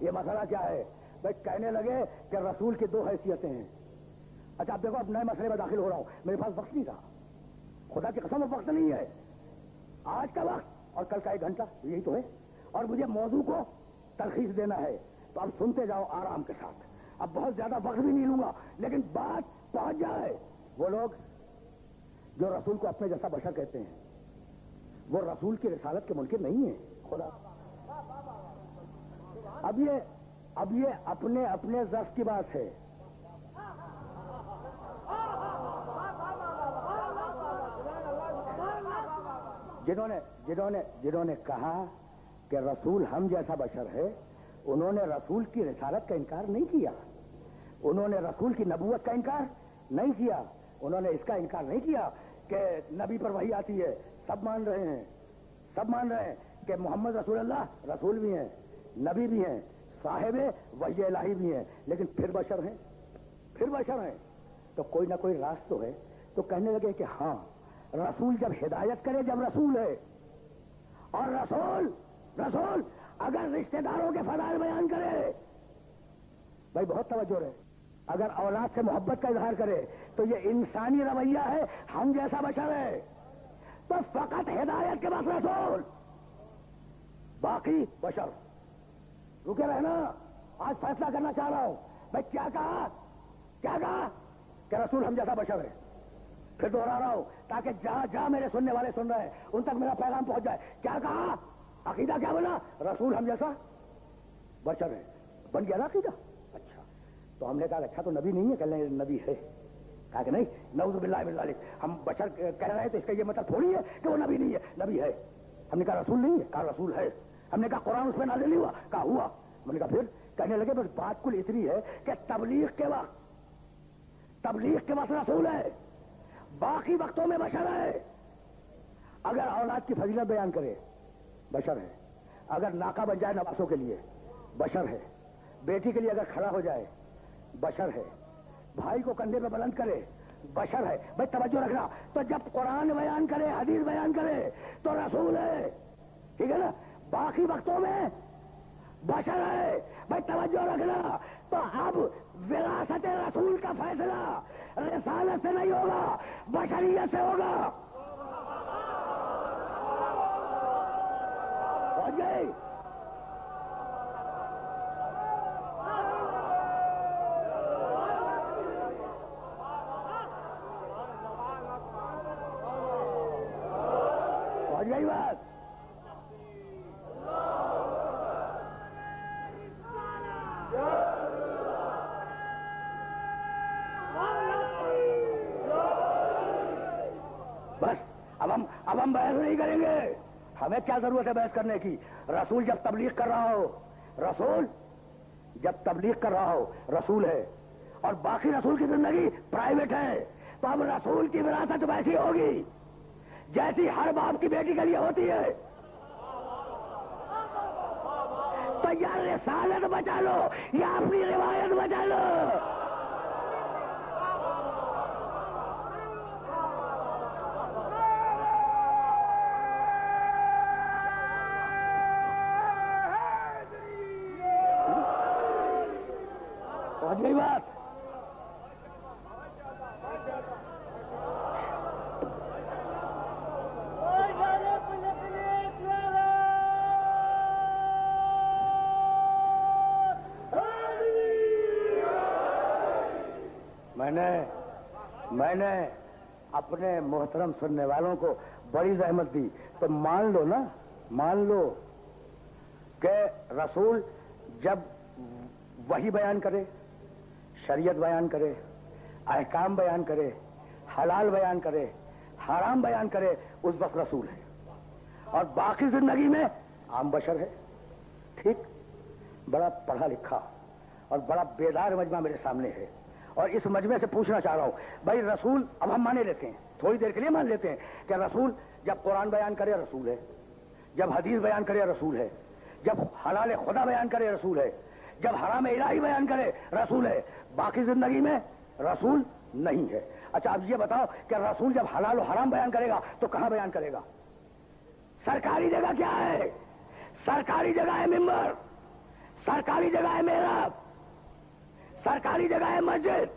یہ مسئلہ کیا ہے؟ بھائی کہنے لگے کہ رسول کی دو حیثیتیں ہیں. اچھا اب دیکھو اب نئے مسئلے میں داخل ہو رہا ہوں. میرے پاس وقت نہیں تھا, خدا کی قسم وقت نہیں ہے. آج کا وقت اور کل کا 1 گھنٹہ یہی تو ہے, اور مجھے موضوع کو تلخیص دینا ہے. تو اب سنتے جاؤ آرام کے ساتھ. اب بہت زیادہ وقت بھی نہیں لوں گا, لیکن بات پہنچ جائے. وہ لوگ جو رسول کو اپنے جیسا بشر کہتے ہیں, وہ رسول کی رسالت کے منکر نہیں ہیں. خدا اب یہ اپنے ذات کی بات ہے. جنہوں نے کہا کہ رسول ہم جیسا بشر ہے, انہوں نے رسول کی رسالت کا انکار نہیں کیا, انہوں نے رسول کی نبوت کا انکار نہیں کیا, انہوں نے اس کا انکار نہیں کیا کہ نبی پر وحی آتی ہے. سب مان رہے ہیں کہ محمد رسول اللہ رسول بھی ہیں, نبی بھی ہیں, صاحب وحی الہی بھی ہیں, لیکن پھر بشر ہیں. تو کوئی نہ کوئی راز تو ہے. تو کہنے لگے کہ ہاں رسول جب ہدایت کرے جب رسول ہے, اور رسول اگر رشتہ داروں کے فضائل بیان کرے, بھائی بہت توجہ رہے, اگر اولاد سے محبت کا اظہار کرے تو یہ انسانی رویہ ہے, ہم جیسا بشر ہے. تو فقط ہدایت کے بعد رسول, باقی بشر. رکے رہنا, آج فیصلہ کرنا چاہ رہا ہوں. بھائی کیا کہا کہ رسول ہم جیسا بشر ہے. پھر دوہرا رہا ہوں تاکہ جہاں میرے سننے والے سن رہے ہیں ان تک میرا پیغام پہنچ جائے. کیا کہا؟ عقیدہ کیا بنا؟ رسول ہم جیسا بشر ہے. بن گیا نا عقیدہ. اچھا تو ہم نے کہا اچھا تو نبی نہیں ہے؟ کہ نبی ہے. کہا کہ نہیں, نعوذ باللہ من ذالک, ہم بشر کہہ رہے ہیں تو اس کا یہ مطلب تھوڑی ہے کہ وہ نبی نہیں ہے. نبی ہے. ہم نے کہا رسول نہیں ہے؟ کہا رسول ہے. ہم نے کہا قرآن اس میں نازل نہیں ہوا؟ کہا ہوا. ہم نے کہا پھر کہنے لگے بس بات کل اتنی ہے کہ تبلیغ کے وقت رسول ہے, باقی وقتوں میں بشر ہے. اگر اولاد کی فضیلت بیان کرے بشر ہے, اگر ناکہ بن جائے نواسوں کے لیے بشر ہے, بیٹی کے لیے اگر کھڑا ہو جائے بشر ہے, بھائی کو کندھے پہ بلند کرے بشر ہے. بھائی توجہ رکھنا, تو جب قرآن بیان کرے حدیث بیان کرے تو رسول ہے, ٹھیک ہے نا. باقی وقتوں میں بشر ہے. بھائی توجہ رکھنا, تو اب وراثت رسول کا فیصلہ رسالت سے نہیں ہوگا, بشریت سے ہوگا. پہنچ گئی؟ پہنچ گئی بات؟ بس اب ہم بحث نہیں کریں گے. ہمیں کیا ضرورت ہے بحث کرنے کی؟ رسول جب تبلیغ کر رہا ہو رسول ہے, اور باقی رسول کی زندگی پرائیویٹ ہے. تو اب رسول کی وراثت ویسی ہوگی جیسی ہر باپ کی بیٹی کے لیے ہوتی ہے. تو یا رسالت بچا لو یا اپنی روایت بچا لو. پہنچ گئی بات؟ میں نے اپنے محترم سننے والوں کو بڑی زحمت دی, تو مان لو کہ رسول جب وحی بیان کرے, شریعت بیان کرے, احکام بیان کرے, حلال بیان کرے, حرام بیان کرے, اس وقت رسول ہے. اور باقی زندگی میں عام بشر ہے. ٹھیک, بڑا پڑھا لکھا اور بڑا بیدار مجمع میرے سامنے ہے, اور اس مجمع سے پوچھنا چاہ رہا ہوں, بھائی رسول اب ہم مانے لیتے ہیں, تھوڑی دیر کے لیے مان لیتے ہیں کہ رسول جب قرآن بیان کرے رسول ہے, جب حدیث بیان کرے رسول ہے, جب حلال خدا بیان کرے رسول ہے, جب حرام الہی بیان کرے رسول ہے. باقی زندگی میں رسول نہیں ہے. اچھا اب یہ بتاؤ کہ رسول جب حلال و حرام بیان کرے گا تو کہاں بیان کرے گا؟ سرکاری جگہ کیا ہے؟ سرکاری جگہ ہے ممبر, सरकारी जगह है मेहराब, सरकारी जगह है मस्जिद,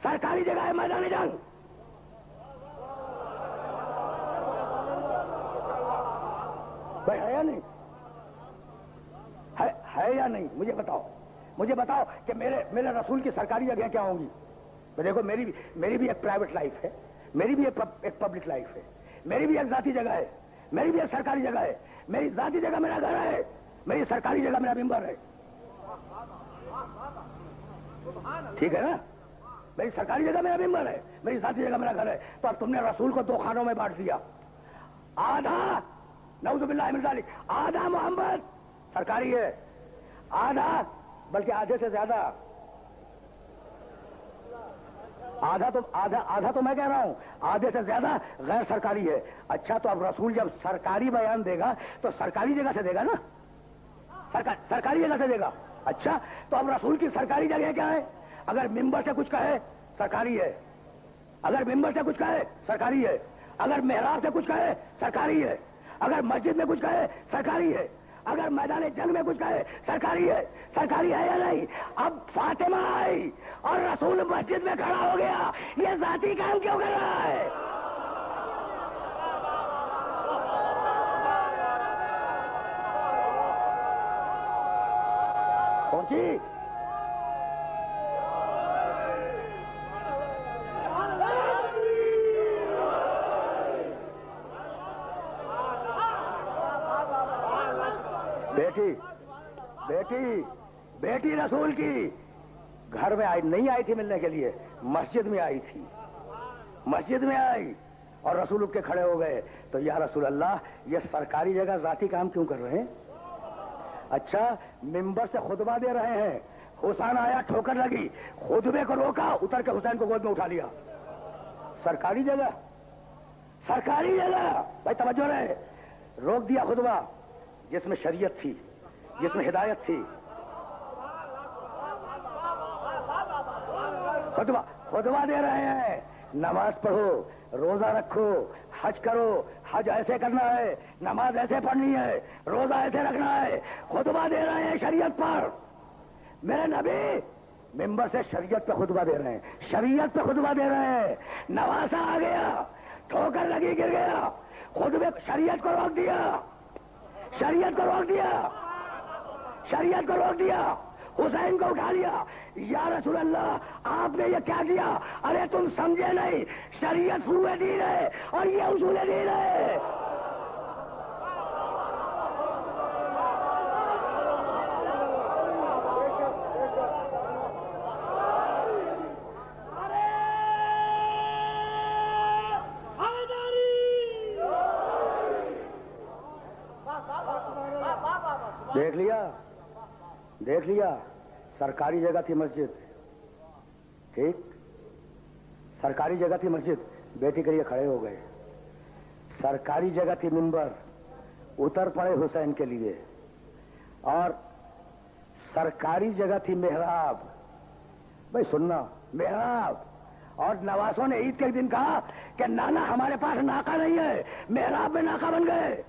सरकारी जगह है मैदान जंग। भाई है या नहीं? है या नहीं? मुझे बताओ कि मेरे रसूल की सरकारी जगह क्या होंगी? तो देखो मेरी भी एक प्राइवेट लाइफ है, मेरी भी एक पब्लिक लाइफ है, मेरी भी एक जाती जगह है, मेरी भी एक सरकारी जगह है। मेरी जाती जगह मेरा घर है, मेरी सरकारी जगह मेरा मिंबर है। ठीक है ना? मेरी सरकारी जगह मेरा मिंबर है, मेरी जाती जगह मेरा घर है। तो अब तुमने रसूल को 2 खानों में बांट दिया। आधा नऊजुबिल्लाह मिन ज़ालिक, आधा मोहम्मद सरकारी है, आधा बल्कि आधे से ज्यादा, आधा तो मैं कह रहा हूं, आधे से ज्यादा गैर सरकारी है। अच्छा, तो अब रसूल जब सरकारी बयान देगा तो सरकारी जगह से देगा ना, सरकारी जगह से देगा। अच्छा, तो अब रसूल की सरकारी जगह क्या है? अगर मिंबर से कुछ कहे सरकारी है, अगर मिंबर से कुछ कहे सरकारी है, अगर मेहराब से कुछ कहे सरकारी है, अगर मस्जिद में कुछ कहे सरकारी है, अगर मैदान जंग में कुछ कहे सरकारी है। सरकारी है या नहीं? अब फातिमा आई और रसूल मस्जिद में खड़ा हो गया, ये जाती काम क्यों कर रहा है? पहुंची? बेटी रसूल की घर में नहीं आई थी मिलने के लिए, मस्जिद में आई थी, मस्जिद में आई और रसूल उठ के खड़े हो गए। तो या रसूल अल्लाह, ये सरकारी जगह जाती काम क्यों कर रहे हैं? अच्छा, मिंबर से खुतबा दे रहे हैं, हुसैन आया, ठोकर लगी, खुतबे को रोका, उतर के हुसैन को गोद में उठा लिया। सरकारी जगह, सरकारी जगह, भाई तवज्जो रहे, रोक दिया खुतबा जिसमें शरीयत थी, जिसमें हिदायत थी। खुतबा दे रहे हैं, नमाज पढ़ो, रोजा रखो, हज करो, हज ऐसे करना है, नमाज ऐसे पढ़नी है, रोजा ऐसे रखना है। खुतबा दे रहे हैं शरीयत पर। मेरे नबी मिंबर से शरीयत पे खुतबा दे रहे हैं, शरीयत पे खुतबा दे रहे हैं। नवासा आ गया, ठोकर लगी, गिर गया, खुतबे शरीयत को रोक दिया, शरीयत को रोक दिया, शरीयत को रोक दिया, हुसैन को उठा लिया। या रसूल अल्लाह, आपने ये क्या किया? अरे तुम समझे नहीं, शरीयत फुरूए दीन है और ये उसूले दीन है। देख लिया, सरकारी जगह थी मस्जिद, ठीक, सरकारी जगह थी मस्जिद, बेटी के लिए खड़े हो गए। सरकारी जगह थी मिंबर, उतर पड़े हुसैन के लिए। और सरकारी जगह थी मेहराब, भाई सुनना, मेहराब। और नवासों ने ईद के दिन कहा कि नाना हमारे पास नाका नहीं है, मेहराब में नाका बन गए।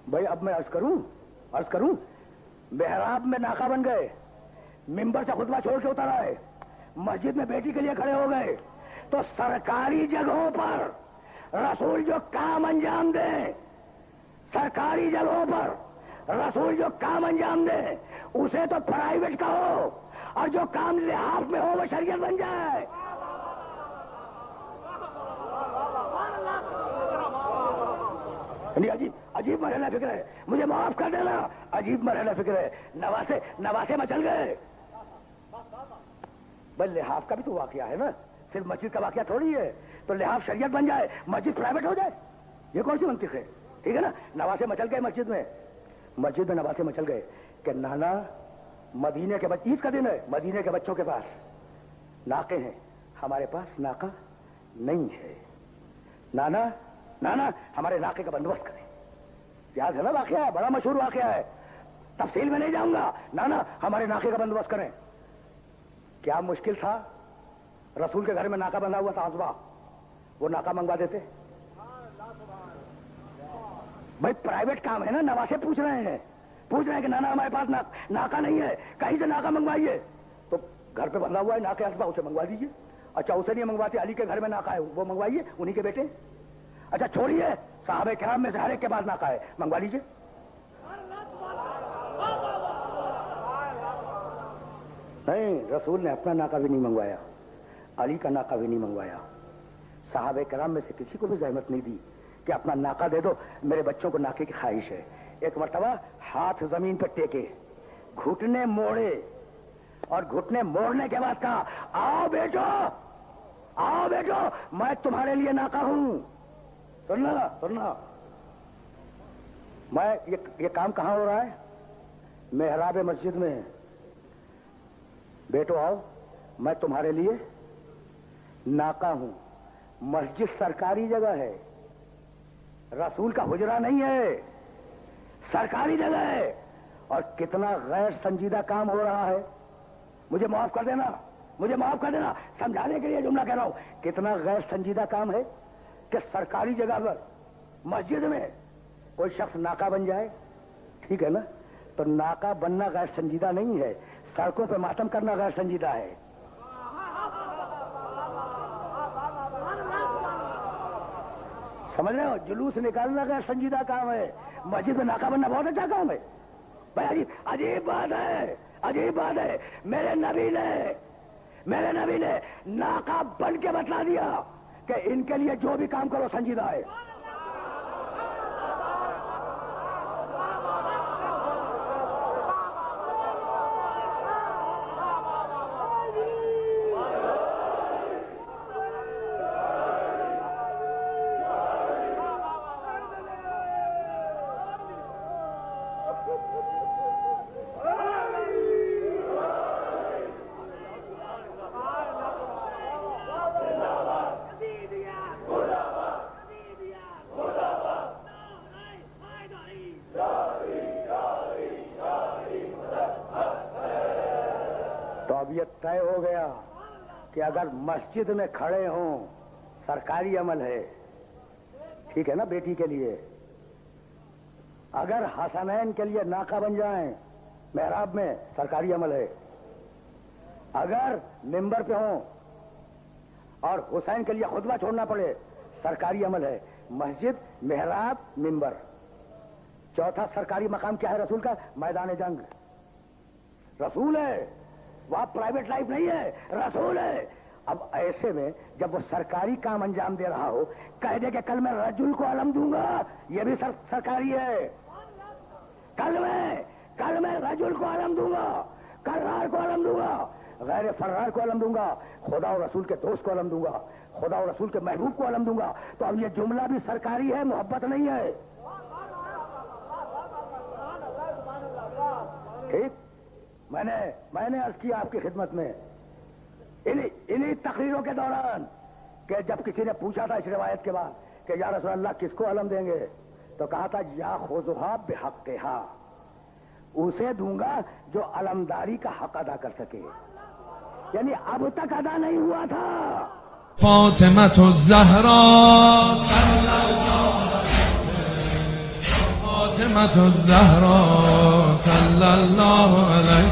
भाई अब मैं अर्ज करूं, मेहराब में नाका बन गए, मिंबर से खुतबा छोड़ के उतर आए, मस्जिद में बेटी के लिए खड़े हो गए। तो सरकारी जगहों पर रसूल जो काम अंजाम दे, सरकारी जगहों पर रसूल जो काम अंजाम दे, उसे तो प्राइवेट कहो, और जो काम लिहाफ में हो वो शरीयत बन जाए। अजीब मरहला फिक्र है, मुझे माफ कर देना, अजीब मरहला फिक्र है। नवासे मचल गए। भाई लिहाफ का भी तो वाकया है ना, सिर्फ मस्जिद का वाकया थोड़ी है। तो लिहाफ शरीयत बन जाए, मस्जिद प्राइवेट हो जाए, ये कौन सी मंतिक है? ठीक है ना? नवासे मचल गए मस्जिद में नवासे मचल गए कि नाना मदीने के ईद का दिन है, मदीने के बच्चों के पास नाके हैं, हमारे पास नाका नहीं है। नाना हमारे नाके का बंदोबस्त करें। याद है ना वाकया, बड़ा मशहूर वाकया है, तफसील में नहीं जाऊंगा। नाना हमारे नाके का बंदोबस्त करें। क्या मुश्किल था? रसूल के घर में नाका बंधा हुआ था, आजवा, वो नाका मंगवा देते। भाई प्राइवेट काम है ना, नवासे पूछ रहे हैं, पूछ रहे हैं कि नाना हमारे पास नाका नहीं है, कहीं से नाका मंगवाइए। तो घर पे बंधा हुआ है नाके हसबा, उसे मंगवा दीजिए। अच्छा उसे नहीं मंगवाते, अली के घर में नाका है, वो मंगवाइए, उन्हीं के बेटे। अच्छा छोड़िए, साहबे किराम में से हर एक के पास नाका है, मंगवा लीजिए। नहीं, रसूल ने अपना नाका भी नहीं मंगवाया, अली का नाका भी नहीं मंगवाया। साहबे किराम में से किसी को भी जहमत नहीं दी कि अपना नाका दे दो, मेरे बच्चों को नाके की ख्वाहिश है। एक मर्तबा हाथ जमीन पर टेके, घुटने मोड़े, और घुटने मोड़ने के बाद कहा, आओ बेटो, आओ बेटो, मैं तुम्हारे लिए नाका हूं। सुनना सुनना, मैं ये काम कहां हो रहा है? मेहराब मस्जिद में। बेटो आओ, मैं तुम्हारे लिए नाका हूं। मस्जिद सरकारी जगह है, रसूल का हुजरा नहीं है, सरकारी जगह है। और कितना गैर संजीदा काम हो रहा है। मुझे माफ कर देना, मुझे माफ कर देना, समझाने के लिए जुमला कह रहा हूं। कितना गैर संजीदा काम है कि सरकारी जगह पर मस्जिद में कोई शख्स नाका बन जाए। ठीक है ना? तो नाका बनना गैर संजीदा नहीं है, सड़कों पर मातम करना गैर संजीदा है। समझ रहे हो? जुलूस निकालना गैर संजीदा काम है, मस्जिद में नाका बनना बहुत अच्छा काम है। भाई अजीब बात है, अजीब बात है। मेरे नबी ने नाका बन के बतला दिया कि इनके लिए जो भी काम करो संजीदा है। तो अब ये तय हो गया कि अगर मस्जिद में खड़े हों, सरकारी अमल है, ठीक है ना? बेटी के लिए अगर हसनैन के लिए नाका बन जाएं मेहराब में, सरकारी अमल है। अगर मिंबर पे हों और हुसैन के लिए खुतबा छोड़ना पड़े, सरकारी अमल है। मस्जिद, मेहराब, मिंबर। चौथा सरकारी मकाम क्या है रसूल का? मैदान जंग। रसूल है, वह प्राइवेट लाइफ नहीं है, रसूल है। अब ऐसे में जब वो सरकारी काम अंजाम दे रहा हो, कह दे कि कल मैं रजुल को अलम दूंगा, ये भी सरकारी है। कल मैं रजुल को अलम दूंगा, कर्रार को अलम दूंगा, गैर फर्रार को अलम दूंगा, खुदा और रसूल के दोस्त को अलम दूंगा, खुदा और रसूल के महबूब को अलम दूंगा। तो अब ये जुमला भी सरकारी है, मोहब्बत नहीं है। ठीक? मैंने अर्ज किया आपकी खिदमत में इन्हीं तकरीरों के दौरान कि जब किसी ने पूछा था इस रिवायत के बाद कि या रसूल अल्लाह किसको अलम देंगे, तो कहा था या खुजुहा बिहक्किहा, उसे दूंगा जो अलमदारी का हक अदा कर सके। यानी अब तक अदा नहीं हुआ था। फातिमा ज़हरा सल्लल्लाहु अलैहि